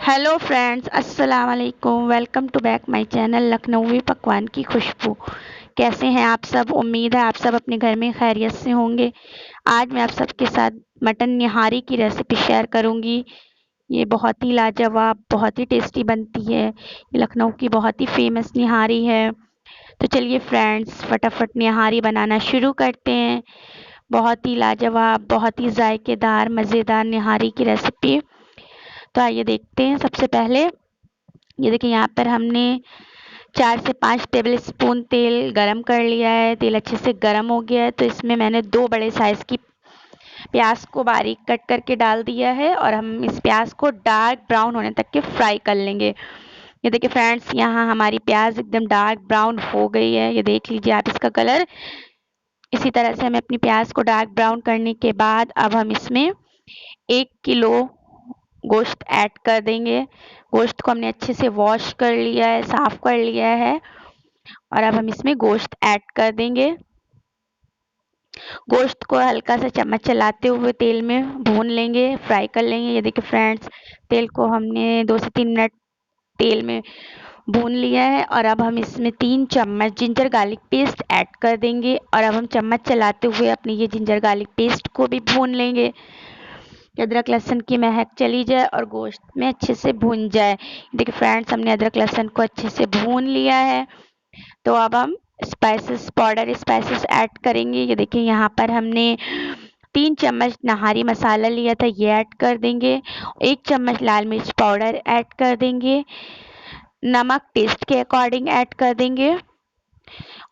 Hello friends, अस्सलाम वालेकुम। Welcome to back my channel लखनवी पकवान की खुशबू। कैसे हैं आप सब? उम्मीद है आप सब अपने घर में खैरियत से होंगे। आज मैं आप सबके साथ मटन निहारी की रेसिपी शेयर करूंगी। ये बहुत ही लाजवाब, बहुत ही टेस्टी बनती है। ये लखनऊ की बहुत ही फेमस निहारी है। तो चलिए फ्रेंड्स, फटाफट निहारी बनाना शुरू करते हैं। बहुत ही लाजवाब, बहुत ही जायकेदार, मज़ेदार निहारी की रेसिपी। तो आइए देखते हैं। सबसे पहले ये देखिए, यहाँ पर हमने 4 से 5 टेबल स्पून तेल गरम कर लिया है। तेल अच्छे से गरम हो गया है तो इसमें मैंने 2 बड़े साइज़ की प्याज को बारीक कट करके डाल दिया है और हम इस प्याज को डार्क ब्राउन होने तक के फ्राई कर लेंगे। ये देखिए फ्रेंड्स, यहाँ हमारी प्याज एकदम डार्क ब्राउन हो गई है। ये देख लीजिए आप इसका कलर। इसी तरह से हमें अपनी प्याज को डार्क ब्राउन करने के बाद अब हम इसमें 1 किलो गोश्त ऐड कर देंगे। गोश्त को हमने अच्छे से वॉश कर लिया है, साफ कर लिया है और अब हम इसमें गोश्त ऐड कर देंगे। गोश्त को हल्का सा चम्मच चलाते हुए तेल में भून लेंगे, फ्राई कर लेंगे। ये देखिए फ्रेंड्स, तेल को हमने 2 से 3 मिनट तेल में भून लिया है और अब हम इसमें 3 चम्मच जिंजर गार्लिक पेस्ट ऐड कर देंगे और अब हम चम्मच चलाते हुए अपनी ये जिंजर गार्लिक पेस्ट को भी भून लेंगे। अदरक लहसुन की महक चली जाए और गोश्त में अच्छे से भून जाए। देखिए फ्रेंड्स, हमने अदरक लहसुन को अच्छे से भून लिया है। तो अब हम स्पाइसेस, पाउडर स्पाइसेस ऐड करेंगे। ये देखिए यहाँ पर हमने 3 चम्मच नहारी मसाला लिया था, ये ऐड कर देंगे। 1 चम्मच लाल मिर्च पाउडर ऐड कर देंगे। नमक टेस्ट के अकॉर्डिंग ऐड कर देंगे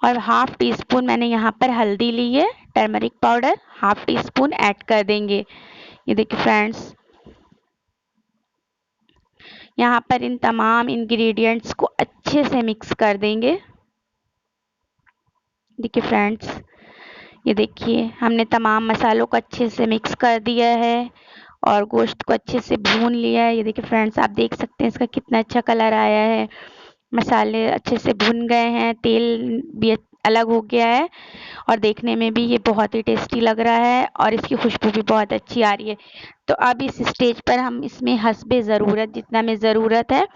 और हाफ टी स्पून मैंने यहाँ पर हल्दी ली है, turmeric powder half tea spoon add कर देंगे। ये देखिए फ्रेंड्स, यहाँ पर इन तमाम इंग्रेडिएंट्स को अच्छे से मिक्स कर देंगे। देखिए फ्रेंड्स, ये देखिए हमने तमाम मसालों को अच्छे से मिक्स कर दिया है और गोश्त को अच्छे से भून लिया है। ये देखिए फ्रेंड्स, आप देख सकते हैं इसका कितना अच्छा कलर आया है। मसाले अच्छे से भुन गए हैं, तेल भी अलग हो गया है और देखने में भी ये बहुत ही टेस्टी लग रहा है और इसकी खुशबू भी बहुत अच्छी आ रही है। तो अब इस स्टेज पर हम इसमें हस्बे ज़रूरत, जितना में ज़रूरत है,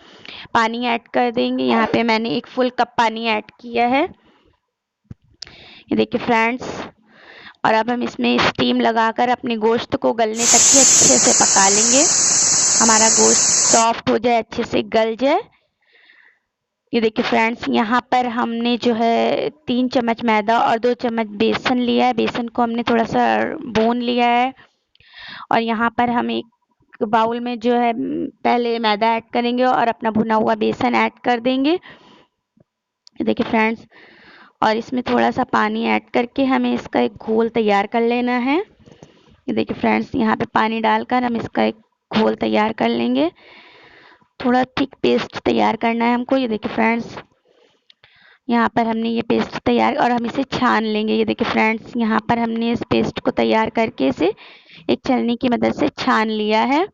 पानी ऐड कर देंगे। यहाँ पे मैंने 1 फुल कप पानी ऐड किया है। ये देखिए फ्रेंड्स, और अब हम इसमें स्टीम लगाकर अपने गोश्त को गलने तक ही अच्छे से पका लेंगे। हमारा गोश्त सॉफ्ट हो जाए, अच्छे से गल जाए। ये देखिए फ्रेंड्स, यहाँ पर हमने जो है 3 चम्मच मैदा और 2 चम्मच बेसन लिया है। बेसन को हमने थोड़ा सा भून लिया है और यहाँ पर हम एक बाउल में जो है पहले मैदा ऐड करेंगे और अपना भुना हुआ बेसन ऐड कर देंगे। देखिए फ्रेंड्स, और इसमें थोड़ा सा पानी ऐड करके हमें इसका एक घोल तैयार कर लेना है। ये देखिए फ्रेंड्स, यहाँ पे पानी डालकर हम इसका एक घोल तैयार कर लेंगे। थोड़ा थिक पेस्ट तैयार करना है हमको। ये देखिए फ्रेंड्स, यहाँ पर हमने ये पेस्ट तैयार और हम इसे छान लेंगे। ये देखिए फ्रेंड्स, यहाँ पर हमने इस पेस्ट को तैयार करके इसे एक छलनी की मदद से छान लिया है।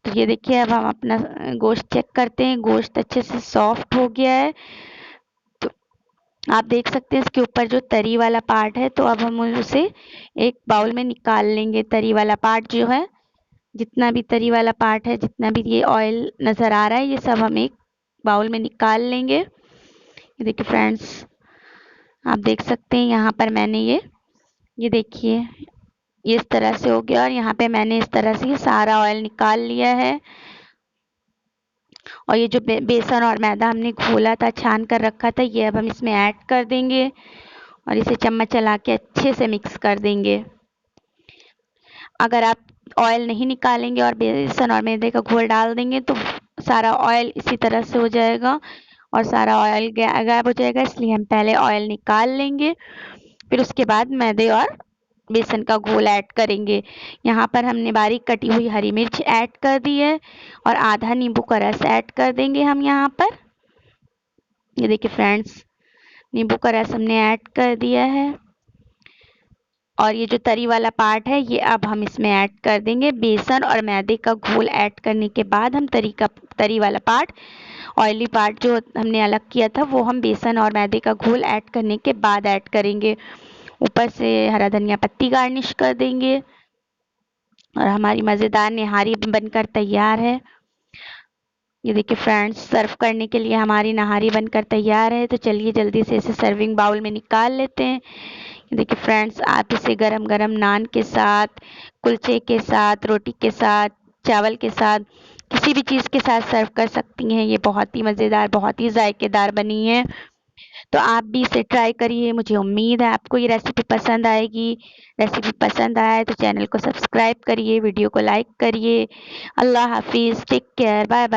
तो ये देखिए, अब हम अपना गोश्त चेक करते हैं। गोश्त अच्छे से सॉफ्ट हो गया है। तो आप देख सकते हैं इसके ऊपर जो तरी वाला पार्ट है, तो अब हम उसे एक बाउल में निकाल लेंगे। तरी वाला पार्ट जो है, जितना भी तरी वाला पार्ट है, जितना भी ये ऑयल नज़र आ रहा है, ये सब हम एक बाउल में निकाल लेंगे। ये देखिए फ्रेंड्स, आप देख सकते हैं यहाँ पर मैंने ये देखिए, ये इस तरह से हो गया और यहाँ पे मैंने इस तरह से सारा ऑयल निकाल लिया है। और ये जो बेसन और मैदा हमने घोला था, छान कर रखा था, ये अब हम इसमें ऐड कर देंगे और इसे चम्मच चला के अच्छे से मिक्स कर देंगे। अगर आप ऑयल नहीं निकालेंगे और बेसन और मैदे का घोल डाल देंगे तो सारा ऑयल इसी तरह से हो जाएगा और सारा ऑयल गायब हो जाएगा। इसलिए हम पहले ऑयल निकाल लेंगे, फिर उसके बाद मैदे और बेसन का घोल ऐड करेंगे। यहाँ पर हमने बारीक कटी हुई हरी मिर्च ऐड कर दी है और आधा नींबू का रस ऐड कर देंगे हम यहाँ पर। ये देखिए फ्रेंड्स, नींबू का रस हमने ऐड कर दिया है और ये जो तरी वाला पार्ट है, ये अब हम इसमें ऐड कर देंगे। बेसन और मैदे का घोल ऐड करने के बाद हम तरी वाला पार्ट, ऑयली पार्ट जो हमने अलग किया था, वो हम बेसन और मैदे का घोल ऐड करने के बाद ऐड करेंगे। ऊपर से हरा धनिया पत्ती गार्निश कर देंगे और हमारी मज़ेदार निहारी बनकर तैयार है। ये देखिए फ्रेंड्स, सर्व करने के लिए हमारी नहारी बनकर तैयार है। तो चलिए जल्दी से इसे सर्विंग बाउल में निकाल लेते हैं। ये देखिए फ्रेंड्स, आप इसे गरम गरम नान के साथ, कुलचे के साथ, रोटी के साथ, चावल के साथ, किसी भी चीज़ के साथ सर्व कर सकती हैं। ये बहुत ही मज़ेदार, बहुत ही जायकेदार बनी है। तो आप भी इसे ट्राई करिए। मुझे उम्मीद है आपको ये रेसिपी पसंद आएगी। रेसिपी पसंद आए तो चैनल को सब्सक्राइब करिए, वीडियो को लाइक करिए। अल्लाह हाफिज़, टेक केयर, बाय बाय।